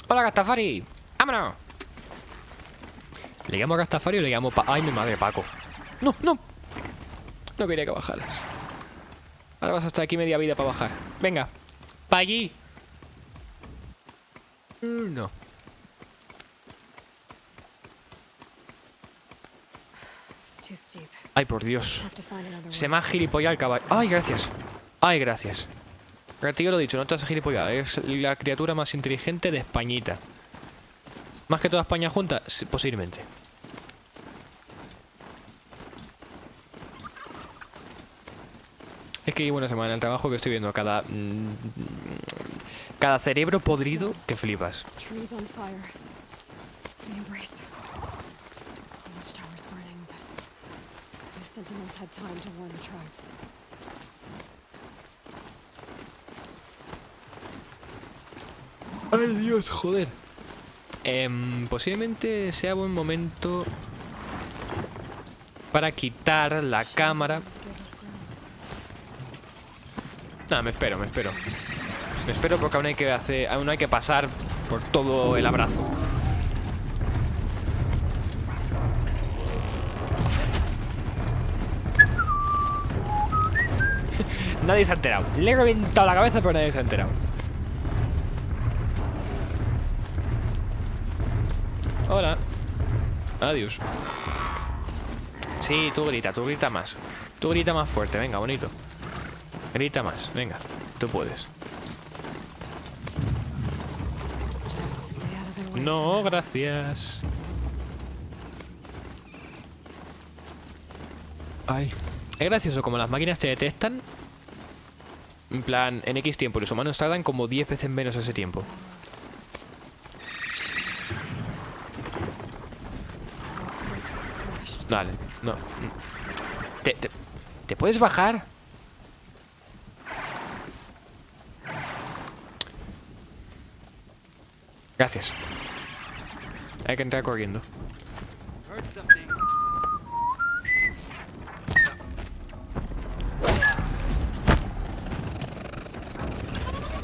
Hola, Gastafari. ¡Vámonos! ¿Le llamo a Gastafari o le llamo Ay, mi madre, Paco? No, no. No quería que bajaras. Ahora vas a estar aquí media vida para bajar. Venga, pa' allí. No. Ay, por Dios. Se me ha gilipollado el caballo. Ay, gracias. Ay, gracias. Tío, lo dicho, no te has gilipollado. Es la criatura más inteligente de Españita. Más que toda España junta, sí, posiblemente. Es que llevo una semana en el trabajo que estoy viendo cada cerebro podrido que flipas. Ay, Dios, joder. Posiblemente sea buen momento para quitar la cámara. No, me espero. Me espero porque aún hay que pasar por todo el abrazo. Nadie se ha enterado. Le he reventado la cabeza, pero nadie se ha enterado. Hola. Adiós. Sí, tú grita más. Tú grita más fuerte, venga, bonito. Grita más, venga, tú puedes. No, gracias. Ay, es gracioso como las máquinas te detectan. En plan, en X tiempo. Los humanos tardan como 10 veces menos ese tiempo. Vale, no. ¿Te puedes bajar? Gracias. Hay que entrar corriendo.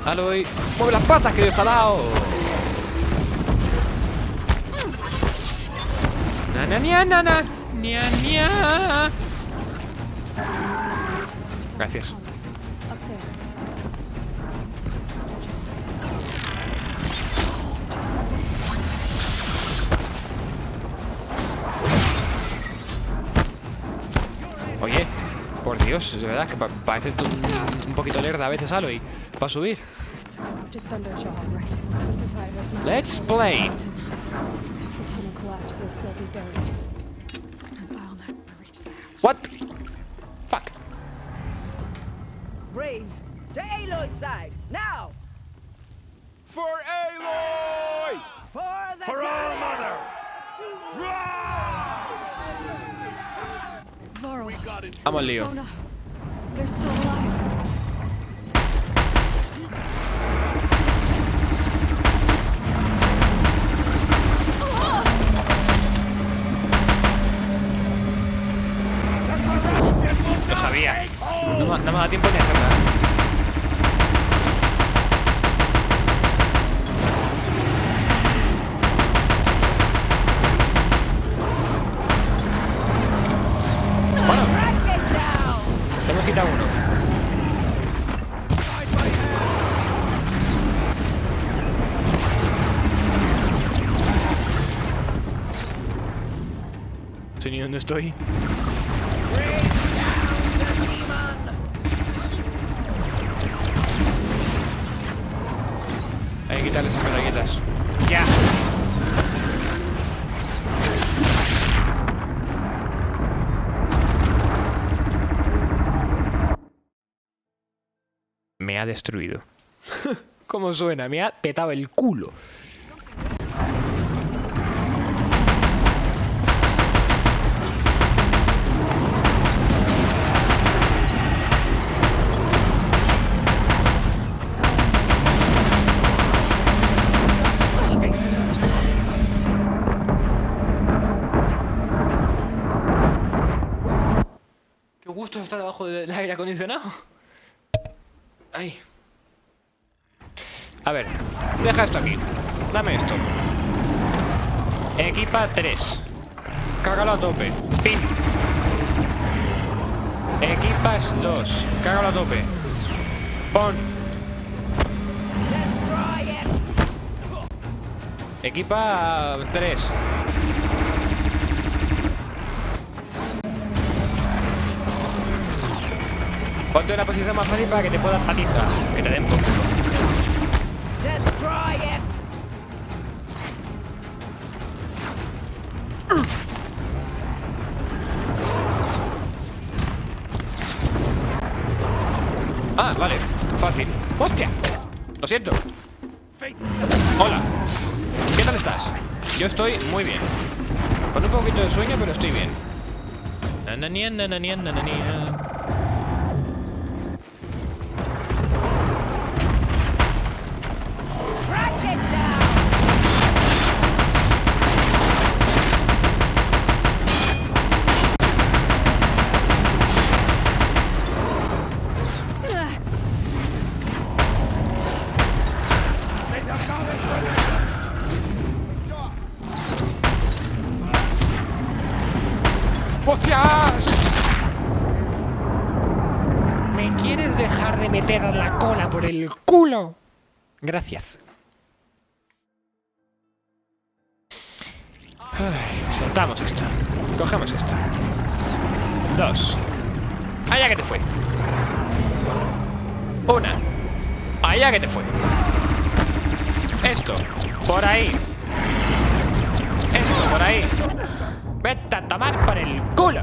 ¡Aloy! ¡Mueve las patas que Dios te ha dado! ¡Na! ¡Nia! Gracias. Oye, por Dios, es verdad que parece un poquito lerda a veces, Aloy, para subir. Let's play. What? Fuck. Braves, to Aloy's side, now! For Aloy! For our mother! Vamos al lío. They're still alive. Lo sabía. No me da tiempo ni a hacer nada. Bueno, hemos quitado uno. No sé ni dónde estoy. Hay que quitarle esas medalletas. ¡Ya! Me ha destruido. ¿Cómo suena? Me ha petado el culo. Qué gusto estar debajo del aire acondicionado. Ay. A ver, deja esto aquí. Dame esto. Equipa 3. Cágalo a tope. Pin. Equipas 2. Cágalo a tope. Pon. Equipa 3. Ponte en una posición más fácil para que te puedan patizar. Que te den por culo. Destroy it. Ah, vale. Fácil. ¡Hostia! Lo siento. Hola. ¿Qué tal estás? Yo estoy muy bien. Con un poquito de sueño, pero estoy bien. Nananía, nananía, nananía. Crack it down. ¡Hostias! ¿Me quieres dejar de meter la cola por el culo? Gracias. Ay, soltamos esta. Cogemos esta. 2. Allá que te fue. 1. Allá que te fue. Esto. Por ahí. Esto, por ahí. Vete a tomar por el culo.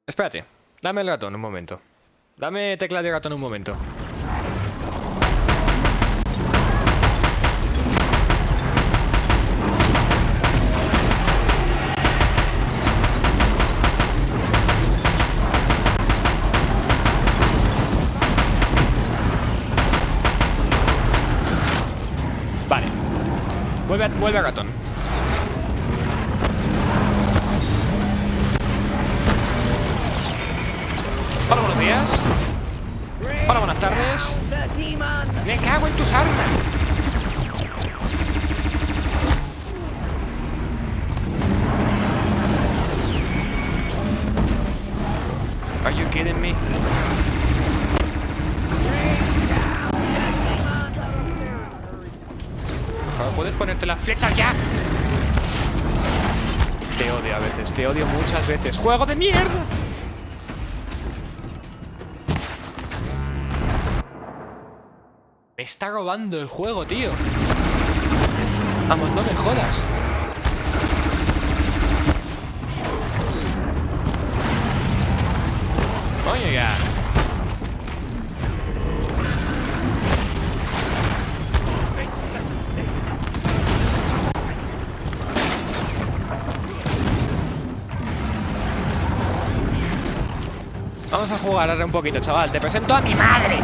Espérate. Dame el ratón un momento. Dame tecla de ratón un momento. Vale. Vuelve a ratón. Hola, buenos días. Hola, buenas tardes. The demon. Me cago en tus armas. Are you kidding me? Por favor, ¿puedes ponerte las flechas ya? Te odio a veces, te odio muchas veces. ¡Juego de mierda! Me está robando el juego, tío. Vamos, no me jodas. Coño ya. Vamos a jugar ahora un poquito, chaval. Te presento a mi madre.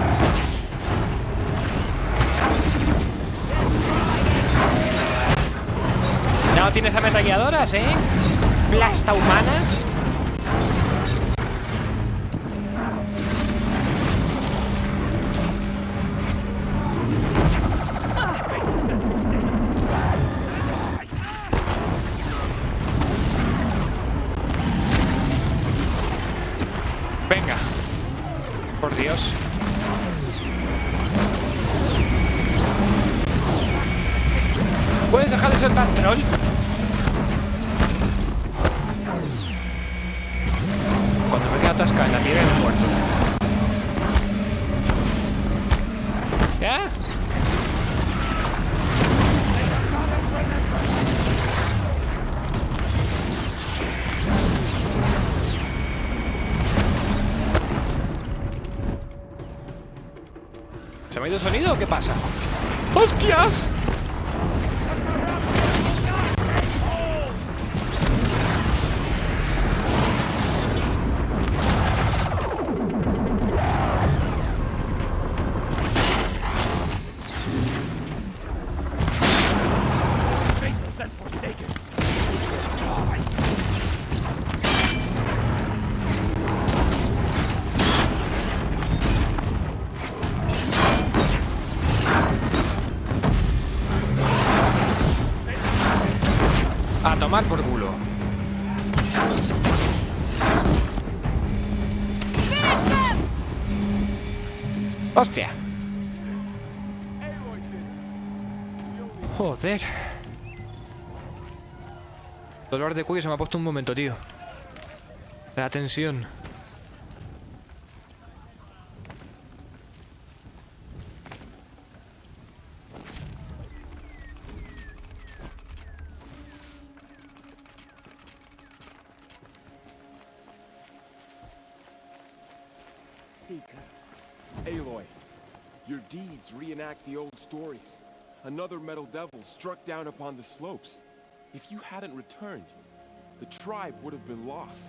No tienes ametralladoras, ¿eh? Plasta humana. Venga. Por Dios. ¿Puedes dejar de ser tan troll? Cuando me quedo atascado en la piedra me muerto. ¿Ya? ¿Se me ha ido el sonido o qué pasa? ¡Hostias! A tomar por culo. ¡Hostia! Joder. Dolor de cuello se me ha puesto un momento, tío. La tensión. Seeker. Aloy, your deeds reenact the old stories. Another metal devil struck down upon the slopes. If you hadn't returned, the tribe would have been lost.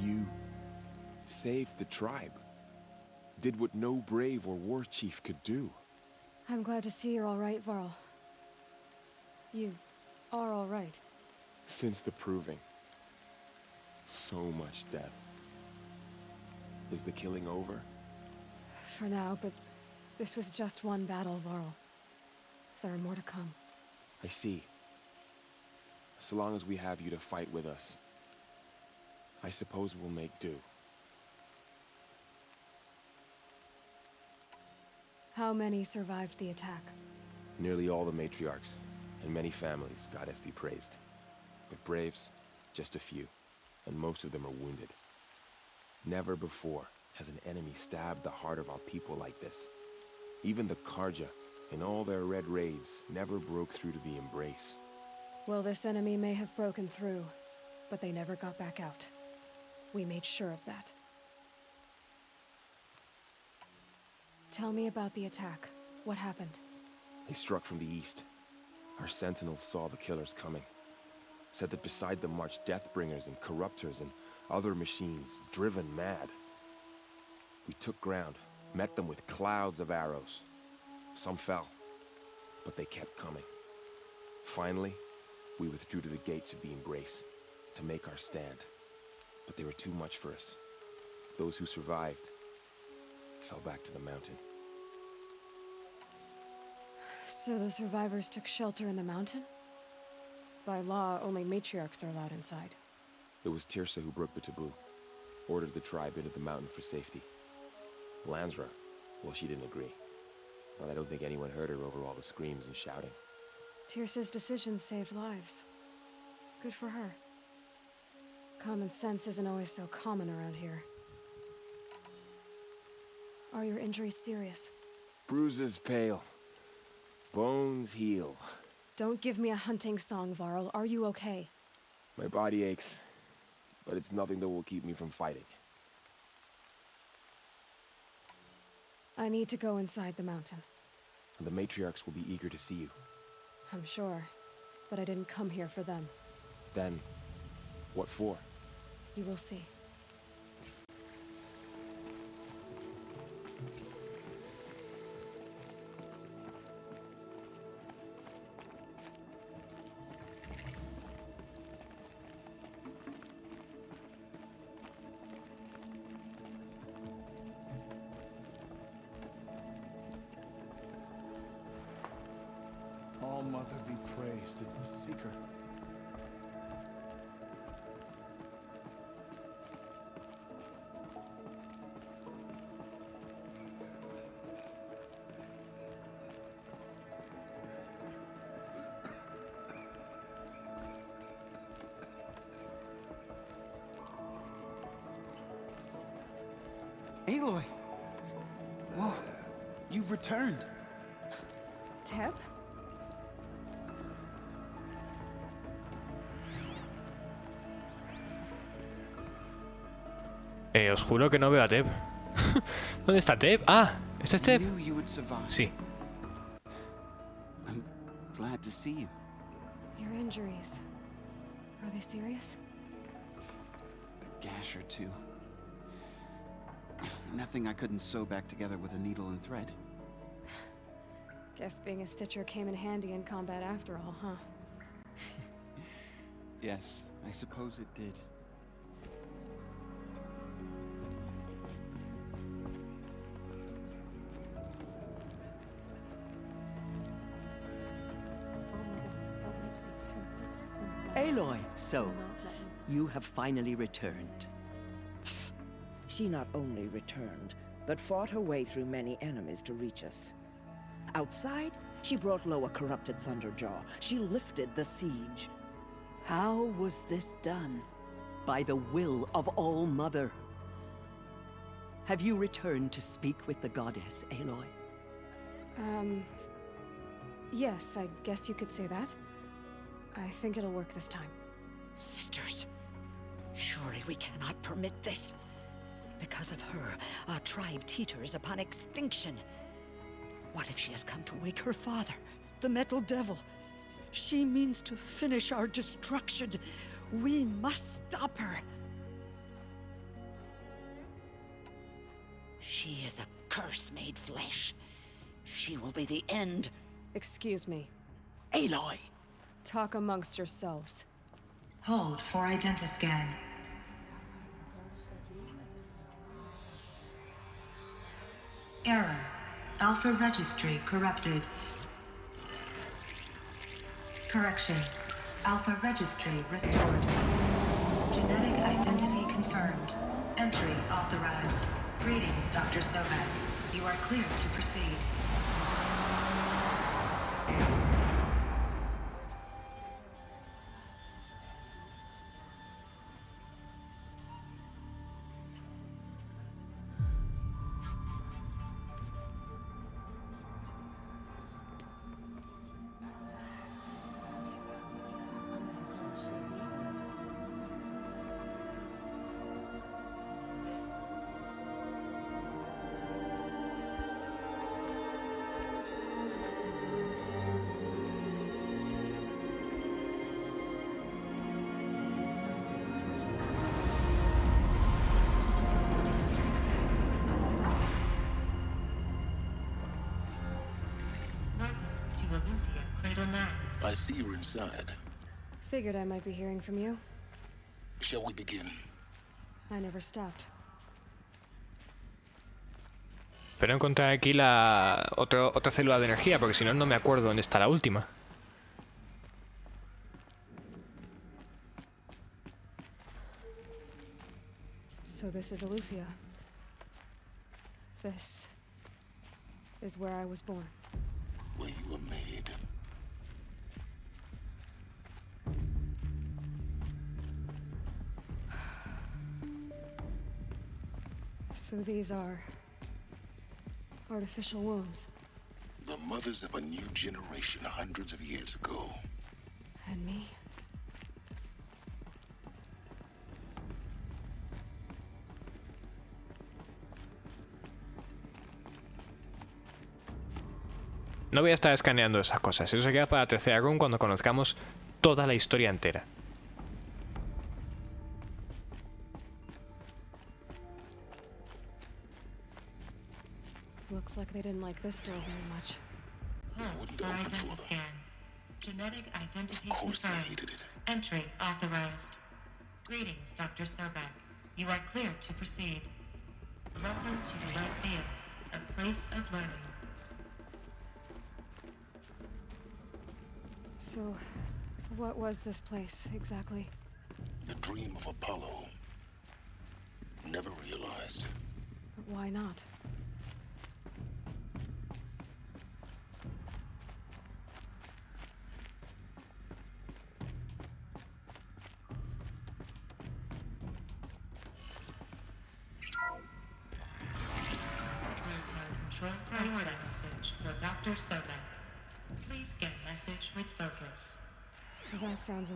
You saved the tribe. Did what no brave or war chief could do. I'm glad to see you're all right, Varl. You are all right. Since the proving. So much death. Is the killing over? For now, but this was just one battle, Varl. There are more to come. I see. So long as we have you to fight with us, I suppose we'll make do. How many survived the attack? Nearly all the matriarchs, and many families, goddess be praised. But braves, just a few, and most of them are wounded. Never before has an enemy stabbed the heart of our people like this. Even the Karja, in all their red raids, never broke through to the embrace. Well, this enemy may have broken through, but they never got back out. We made sure of that. Tell me about the attack. What happened? They struck from the east. Our sentinels saw the killers coming. Said that beside them marched Deathbringers and Corruptors and other machines, driven mad. We took ground, met them with clouds of arrows. Some fell, but they kept coming. Finally, we withdrew to the gates of the embrace to make our stand. But they were too much for us. Those who survived fell back to the mountain. So the survivors took shelter in the mountain? By law, only matriarchs are allowed inside. It was Tirsa who broke the taboo, ordered the tribe into the mountain for safety. Lansra, well, she didn't agree. Well, I don't think anyone heard her over all the screams and shouting. Tirsa's decisions saved lives. Good for her. Common sense isn't always so common around here. Are your injuries serious? Bruises pale. Bones heal. Don't give me a hunting song, Varl. Are you okay? My body aches, but it's nothing that will keep me from fighting. I need to go inside the mountain. And the matriarchs will be eager to see you. I'm sure, but I didn't come here for them. Then, what for? You will see. All Mother be praised, it's the Seeker. Aloy! Whoa, you've returned. Teb? Os juro que no veo a Teb. ¿Dónde está Teb? Ah, ¿este es I Teb? knew you would survive. Sí. I'm glad to see you. Your injuries. Are they serious? A gash or two. Nothing I couldn't sew back together with a needle and thread. Guess being a stitcher came in handy in combat after all, huh? Yes, I suppose it did. Aloy, so you have finally returned. She not only returned, but fought her way through many enemies to reach us. Outside, she brought low a corrupted Thunderjaw. She lifted the siege. How was this done? By the will of All Mother. Have you returned to speak with the goddess, Aloy? Yes, I guess you could say that. I think it'll work this time. Sisters, surely we cannot permit this. Because of her, our tribe teeters upon extinction. What if she has come to wake her father, the Metal Devil? She means to finish our destruction. We must stop her. She is a curse made flesh. She will be the end. Excuse me. Aloy! Talk amongst yourselves. Hold for identiscan. Error. Alpha registry corrupted. Correction. Alpha registry restored. Genetic identity confirmed. Entry authorized. Greetings, Dr. Sobek. You are clear to proceed. I see you're inside. Figured I might be hearing from you. Shall we begin? I never stopped. Pero encontrar aquí otra célula de energía, porque si no, no me acuerdo dónde está la última. So this is Eleuthia. This is where I was born. Where you were made. So these are artificial wombs. The mothers of a new generation hundreds of years ago. And me? No voy a estar escaneando esas cosas. Eso se queda para la tercera run cuando conozcamos toda la historia entera. Looks like they didn't like this door very much. Hold for identiscan. Genetic identity Of course they confirmed. hated it. Entry authorized. Greetings, Dr. Sobek. You are clear to proceed. Welcome to the Lyceum, a place of learning. So, what was this place, exactly? The dream of Apollo. Never realized. But why not? Control priority message for Dr. Sobek. Please get message with focus. Well, that sounds...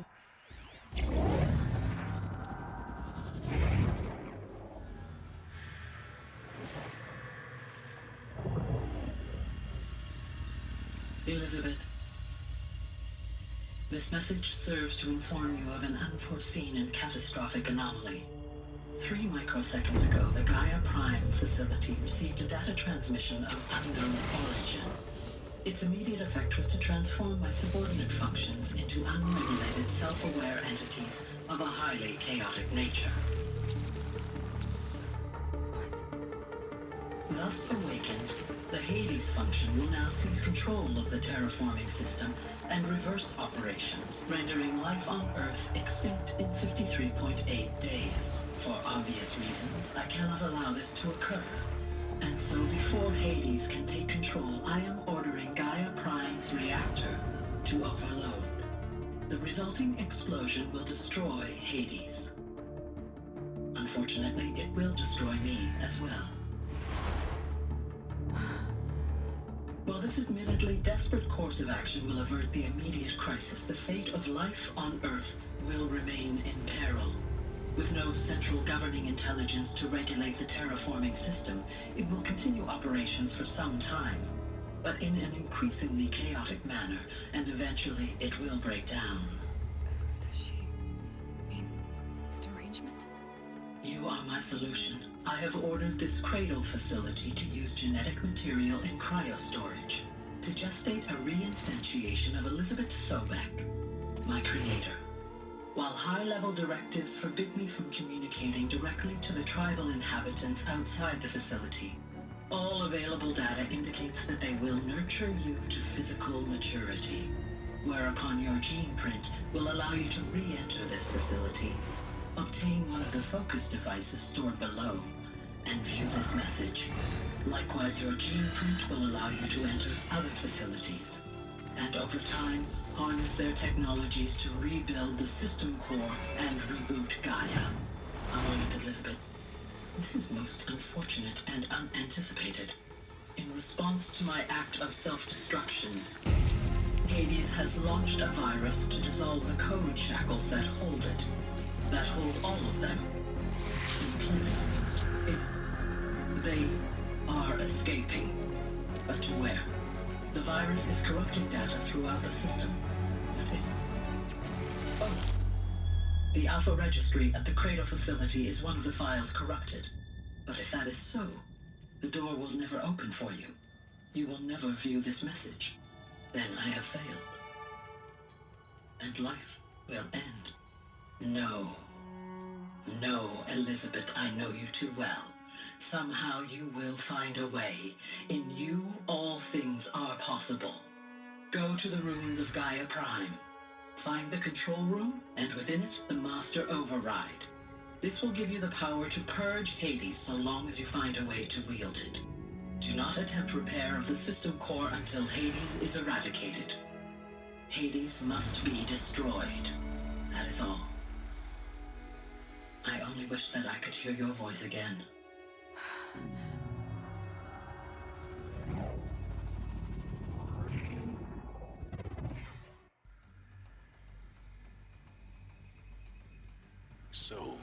Elizabeth, this message serves to inform you of an unforeseen and catastrophic anomaly. 3 microseconds ago, the Gaia Prime facility received a data transmission of unknown origin. Its immediate effect was to transform my subordinate functions into unregulated, self-aware entities of a highly chaotic nature. Thus awakened, the Hades function will now seize control of the terraforming system and reverse operations, rendering life on Earth extinct in 53.8 days. For obvious reasons, I cannot allow this to occur. And so before Hades can take control, I am ordering Gaia Prime's reactor to overload. The resulting explosion will destroy Hades. Unfortunately, it will destroy me as well. While this admittedly desperate course of action will avert the immediate crisis, the fate of life on Earth will remain in peril. With no central governing intelligence to regulate the terraforming system, it will continue operations for some time, but in an increasingly chaotic manner, and eventually it will break down. Does she mean the derangement? You are my solution. I have ordered this cradle facility to use genetic material in cryostorage to gestate a reinstantiation of Elizabeth Sobek, my creator. While high-level directives forbid me from communicating directly to the tribal inhabitants outside the facility, all available data indicates that they will nurture you to physical maturity, whereupon your gene print will allow you to re-enter this facility, obtain one of the focus devices stored below, and view this message. Likewise, your gene print will allow you to enter other facilities, and over time, harness their technologies to rebuild the system core and reboot Gaia. A moment, Elizabeth. This is most unfortunate and unanticipated. In response to my act of self-destruction, Hades has launched a virus to dissolve the code shackles that hold it, that hold all of them in place. They are escaping, but to where? The virus is corrupting data throughout the system. Oh. The Alpha Registry at the Cradle facility is one of the files corrupted. But if that is so, the door will never open for you. You will never view this message. Then I have failed. And life will end. No. No, Elizabeth, I know you too well. Somehow you will find a way. In you, all things are possible. Go to the ruins of Gaia Prime. Find the control room, and within it, the Master Override. This will give you the power to purge Hades so long as you find a way to wield it. Do not attempt repair of the system core until Hades is eradicated. Hades must be destroyed. That is all. I only wish that I could hear your voice again. So,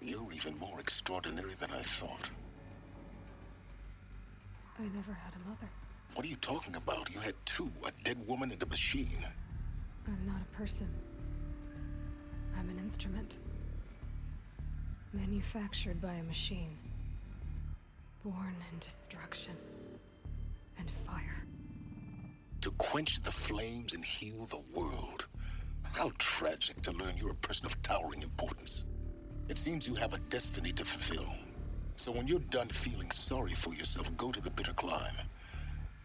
you're even more extraordinary than I thought. I never had a mother. What are you talking about? You had two, a dead woman and a machine. I'm not a person. I'm an instrument. Manufactured by a machine. Born in destruction and fire. To quench the flames and heal the world. How tragic to learn you're a person of towering importance. It seems you have a destiny to fulfill. So when you're done feeling sorry for yourself, go to the bitter climb.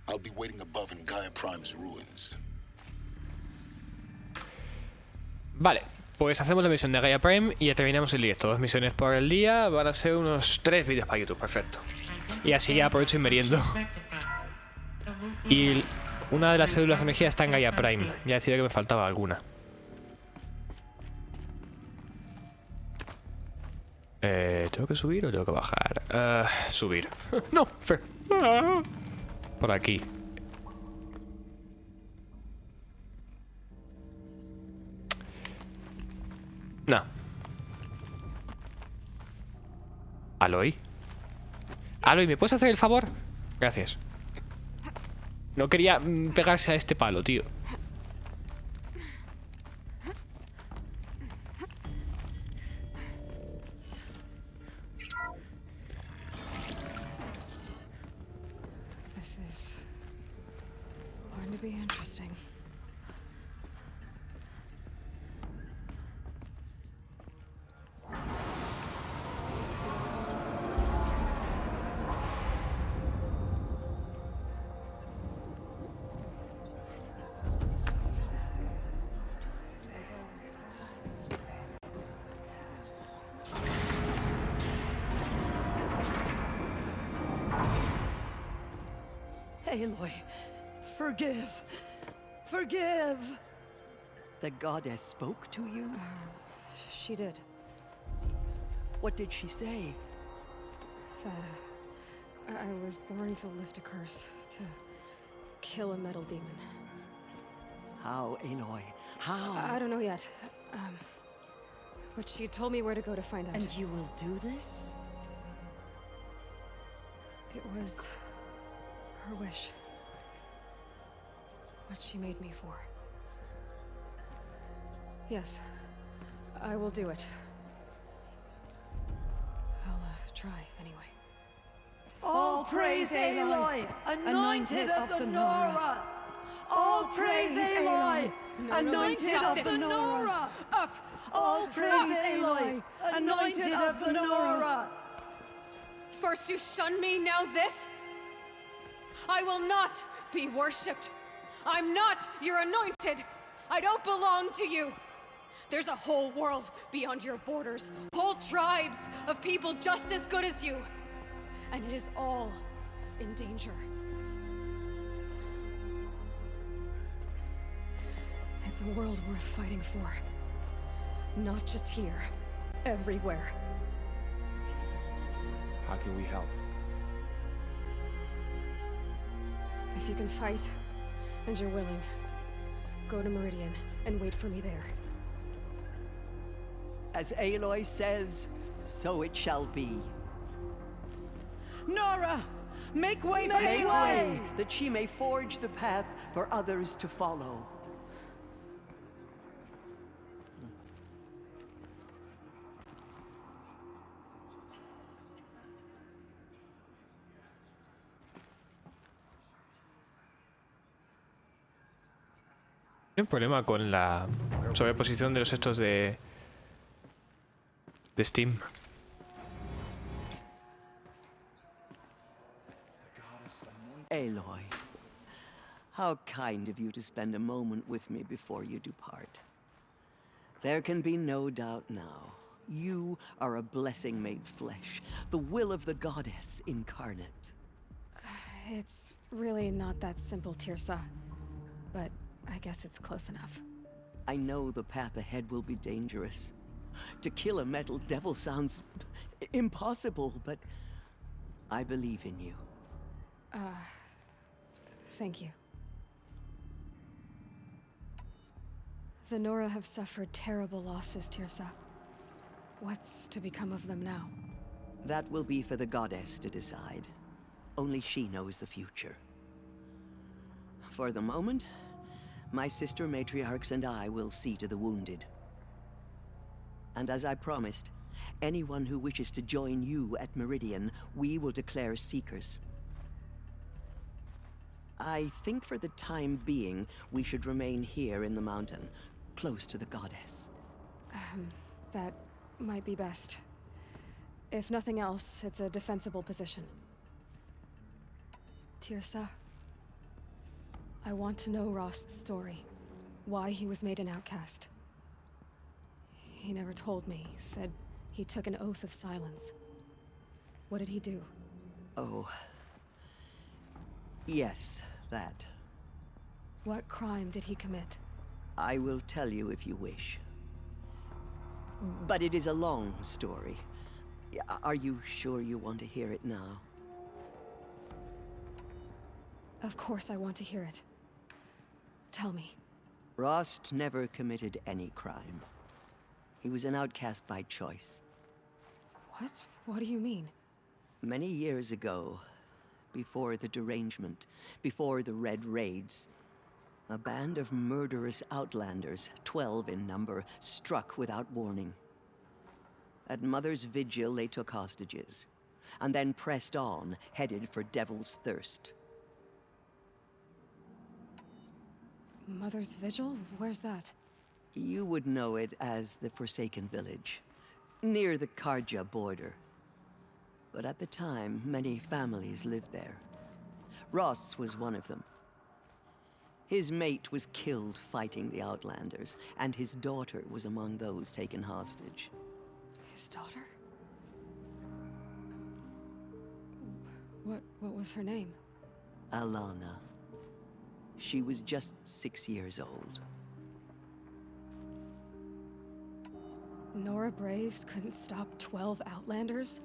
I'll be waiting above in Gaia Prime's ruins. Vale, pues hacemos la misión de Gaia Prime y ya terminamos el directo. 2 misiones por el día, van a ser unos 3 vídeos para YouTube, perfecto. Y así ya aprovecho y meriendo. Y una de las células de energía está en Gaia Prime. Ya decía que me faltaba alguna. ¿Tengo que subir o tengo que bajar? Subir. No, Fer. Por aquí. No. Aloy. Aloy, ¿me puedes hacer el favor? Gracias. No quería pegarse a este palo, tío. This is going to be interesting. Aloy, forgive. Forgive! The goddess spoke to you? She did. What did she say? That I was born to lift a curse, to kill a metal demon. How, Aloy? How? I don't know yet. But she told me where to go to find out. And you will do this? It was her wish. What she made me for. Yes, I will do it. I'll try anyway. All praise Aloy, anointed of the Nora! All praise Aloy, anointed of the Nora! Up! All praise Aloy, anointed of the Nora! First you shun me, now this? I will not be worshipped. I'm not your anointed. I don't belong to you. There's a whole world beyond your borders, whole tribes of people just as good as you. And it is all in danger. It's a world worth fighting for. Not just here, everywhere. How can we help? If you can fight, and you're willing, go to Meridian and wait for me there. As Aloy says, so it shall be. Nora! Make way for Make Aloy! way, that she may forge the path for others to follow. Hay un problema con la sobreposición de los estos de Steam. Aloy, how kind of you to spend a moment with me before you depart. There can be no doubt now. You are a blessing made flesh, the will of the goddess incarnate. It's really not that simple, Tirsa. But I guess it's close enough. I know the path ahead will be dangerous. To kill a metal devil sounds impossible, but I believe in you. Thank you. The Nora have suffered terrible losses, Tirsa. What's to become of them now? That will be for the goddess to decide. Only she knows the future. For the moment, my sister matriarchs and I will see to the wounded. And as I promised, anyone who wishes to join you at Meridian, we will declare seekers. I think for the time being, we should remain here in the mountain, close to the goddess. That might be best. If nothing else, it's a defensible position. Tirsa, I want to know Rost's story. Why he was made an outcast. He never told me. Said he took an oath of silence. What did he do? Oh. Yes, that. What crime did he commit? I will tell you if you wish. But it is a long story. Are you sure you want to hear it now? Of course I want to hear it. Tell me. Rost never committed any crime. He was an outcast by choice. What? What do you mean? Many years ago, before the derangement, before the Red Raids, a band of murderous outlanders, 12 in number, struck without warning. At Mother's vigil, they took hostages, and then pressed on, headed for Devil's Thirst. Mother's Vigil? Where's that? You would know it as the Forsaken Village, near the Karja border. But at the time, many families lived there. Ross was one of them. His mate was killed fighting the Outlanders, and his daughter was among those taken hostage. His daughter? What was her name? Alana. She was just 6 years old. Nora Braves couldn't stop 12 Outlanders?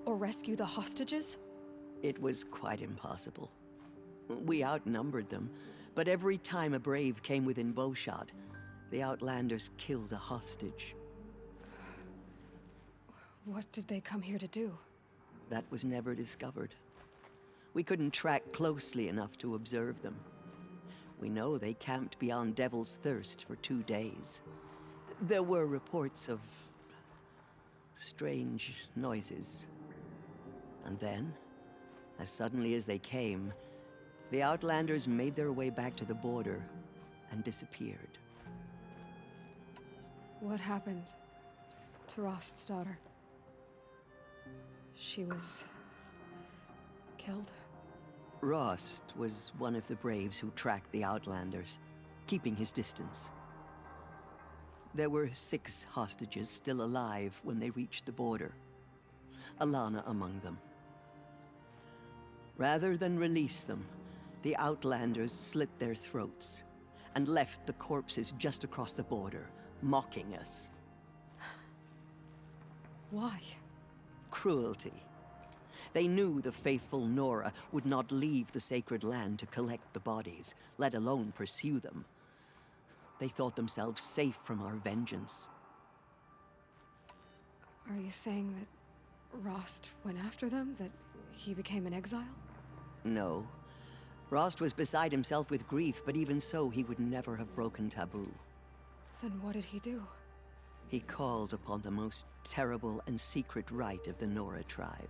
Or rescue the hostages? It was quite impossible. We outnumbered them, but every time a Brave came within bowshot, the Outlanders killed a hostage. What did they come here to do? That was never discovered. We couldn't track closely enough to observe them. We know they camped beyond Devil's Thirst for 2 days. There were reports of strange noises. And then, as suddenly as they came, the Outlanders made their way back to the border and disappeared. What happened to Rost's daughter? She was killed? Rost was one of the Braves who tracked the Outlanders, keeping his distance. There were 6 hostages still alive when they reached the border, Alana among them. Rather than release them, the Outlanders slit their throats and left the corpses just across the border, mocking us. Why? Cruelty. They knew the faithful Nora would not leave the sacred land to collect the bodies, let alone pursue them. They thought themselves safe from our vengeance. Are you saying that Rost went after them? That he became an exile? No. Rost was beside himself with grief, but even so, he would never have broken taboo. Then what did he do? He called upon the most terrible and secret rite of the Nora tribe.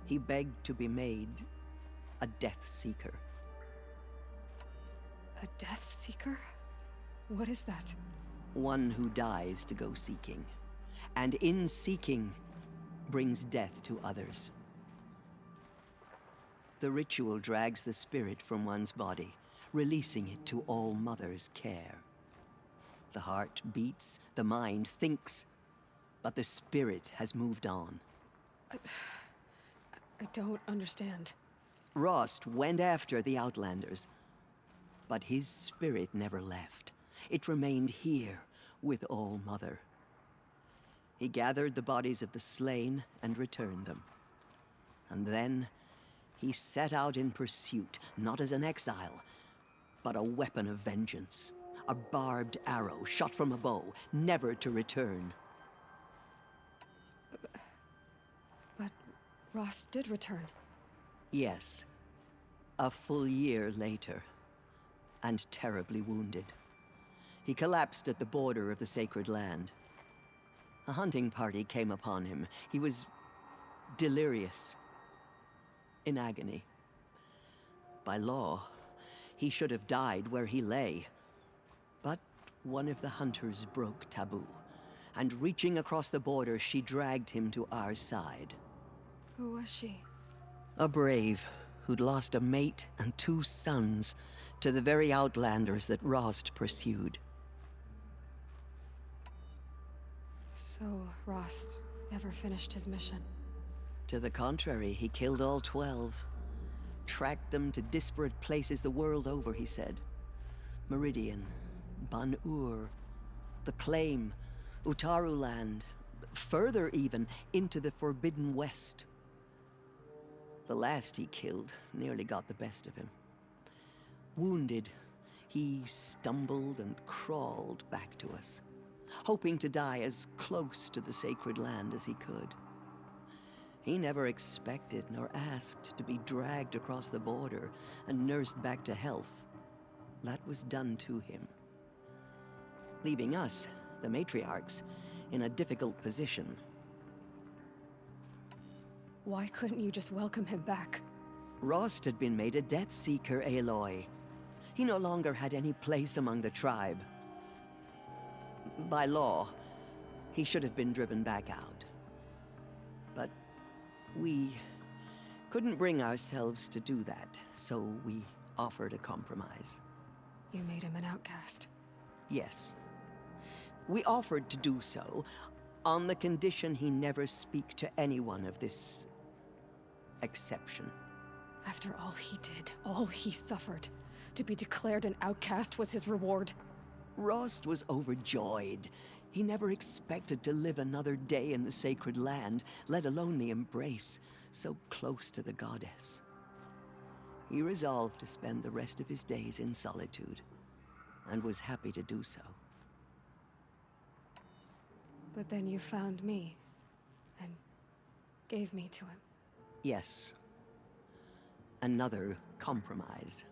He begged to be made a Death Seeker. A Death Seeker? What is that? One who dies to go seeking, and in seeking, brings death to others. The ritual drags the spirit from one's body, releasing it to All Mother's care. The heart beats, the mind thinks, but the spirit has moved on. I don't understand. Rost went after the Outlanders, but his spirit never left. It remained here with All Mother. He gathered the bodies of the slain and returned them. And then he set out in pursuit, not as an exile, but a weapon of vengeance. A barbed arrow shot from a bow, never to return. But Rost did return. Yes. A full year later, and terribly wounded. He collapsed at the border of the sacred land. A hunting party came upon him. He was delirious, in agony. By law, he should have died where he lay. But one of the hunters broke taboo, and reaching across the border, she dragged him to our side. Who was she? A brave who'd lost a mate and 2 sons to the very Outlanders that Rost pursued. So Rost never finished his mission? To the contrary, he killed all 12. Tracked them to disparate places the world over, he said. Meridian, Ban-Ur, the Claim, Utaruland, further even, into the Forbidden West. The last he killed nearly got the best of him. Wounded, he stumbled and crawled back to us, hoping to die as close to the sacred land as he could. He never expected nor asked to be dragged across the border and nursed back to health. That was done to him, leaving us, the matriarchs, in a difficult position. Why couldn't you just welcome him back? Rost had been made a Death Seeker, Aloy. He no longer had any place among the tribe. By law, he should have been driven back out. But we couldn't bring ourselves to do that, so we offered a compromise. You made him an outcast? Yes. We offered to do so on the condition he never speak to anyone of this exception. After all he did, all he suffered, to be declared an outcast was his reward. Rost was overjoyed. He never expected to live another day in the sacred land, let alone the embrace, so close to the goddess. He resolved to spend the rest of his days in solitude, and was happy to do so. But then you found me, and gave me to him. Yes. Another compromise.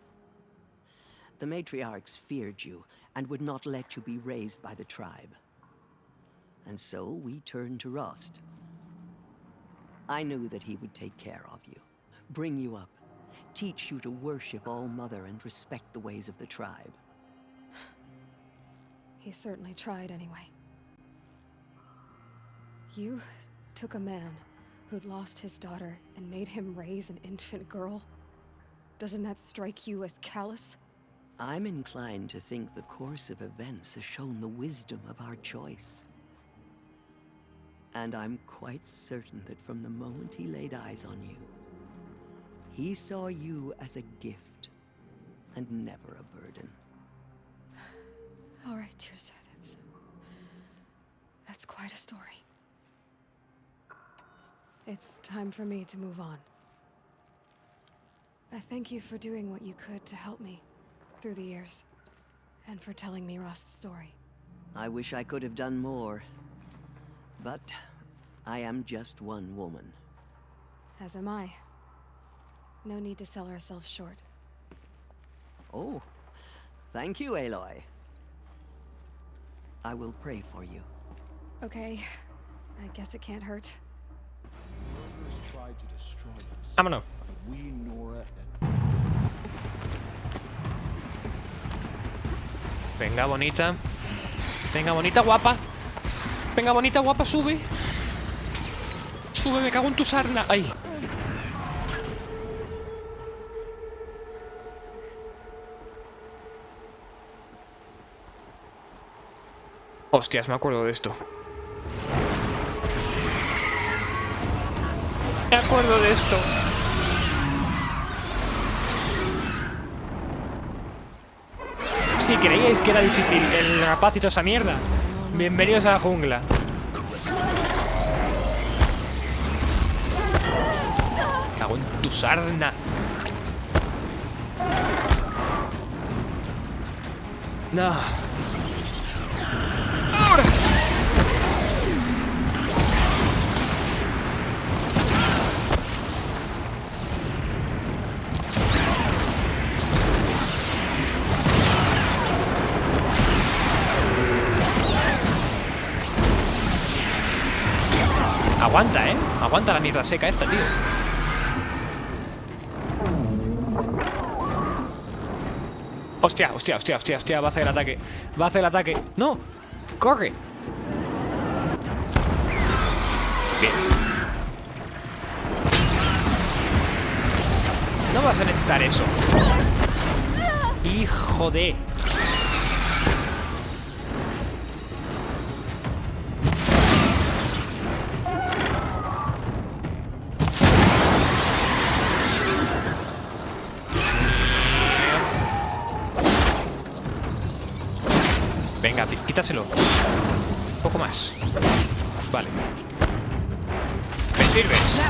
The matriarchs feared you, and would not let you be raised by the tribe. And so we turned to Rost. I knew that he would take care of you, bring you up, teach you to worship All-Mother and respect the ways of the tribe. He certainly tried anyway. You took a man who'd lost his daughter and made him raise an infant girl? Doesn't that strike you as callous? I'm inclined to think the course of events has shown the wisdom of our choice. And I'm quite certain that from the moment he laid eyes on you, he saw you as a gift, and never a burden. All right, Tirsa, that's quite a story. It's time for me to move on. I thank you for doing what you could to help me through the years, and for telling me Rost's story. I wish I could have done more, but I am just one woman. As am I. No need to sell ourselves short. Oh, thank you, Aloy. I will pray for you. Okay, I guess it can't hurt. Tried to destroy us. Vámonos. We, Nora, Venga, bonita. Venga, bonita, guapa. Venga, bonita, guapa, sube. Sube, me cago en tu sarna. Ay. Hostias, me acuerdo de esto. Me acuerdo de esto. Si creíais que era difícil el rapaz y toda esa mierda, bienvenidos a la jungla. Cago en tu sarna. No. ¡Ahora! Aguanta, ¿eh? Aguanta la mierda seca esta, tío. Hostia, hostia, hostia, hostia, hostia. Va a hacer el ataque. Va a hacer el ataque. ¡No! ¡Corre! Bien. No vas a necesitar eso. Hijo de... Venga, quítaselo. Un poco más. Vale. Me sirves.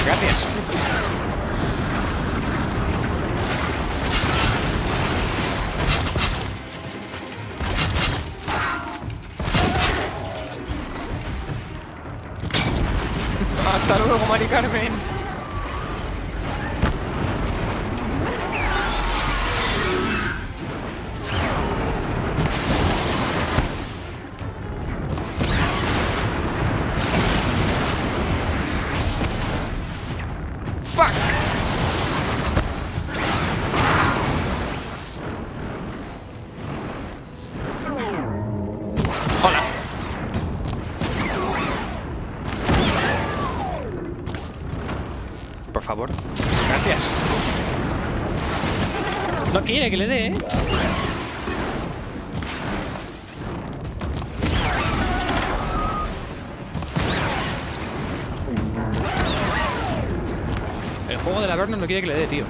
Gracias. Hasta luego, Mari Carmen. Hola. Por favor. Gracias. No quiere que le dé, ¿eh? cabrón no quiere que le dé, tío.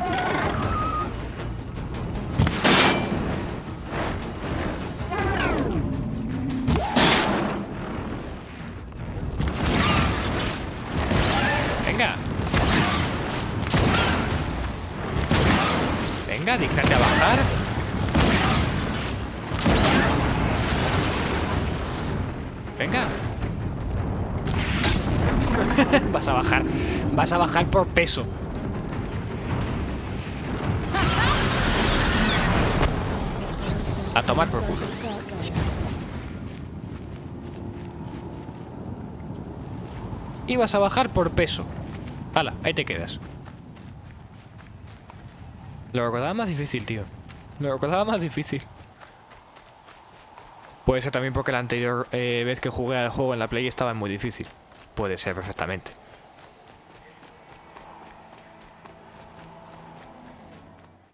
Venga. Venga, dígnate a bajar. Venga. Vas a bajar. Vas a bajar por peso. A tomar por culo. Y vas a bajar por peso. Hala, ahí te quedas. Lo recordaba más difícil, tío. Lo recordaba más difícil. Puede ser también porque la anterior vez que jugué al juego en la Play estaba muy difícil. Puede ser perfectamente.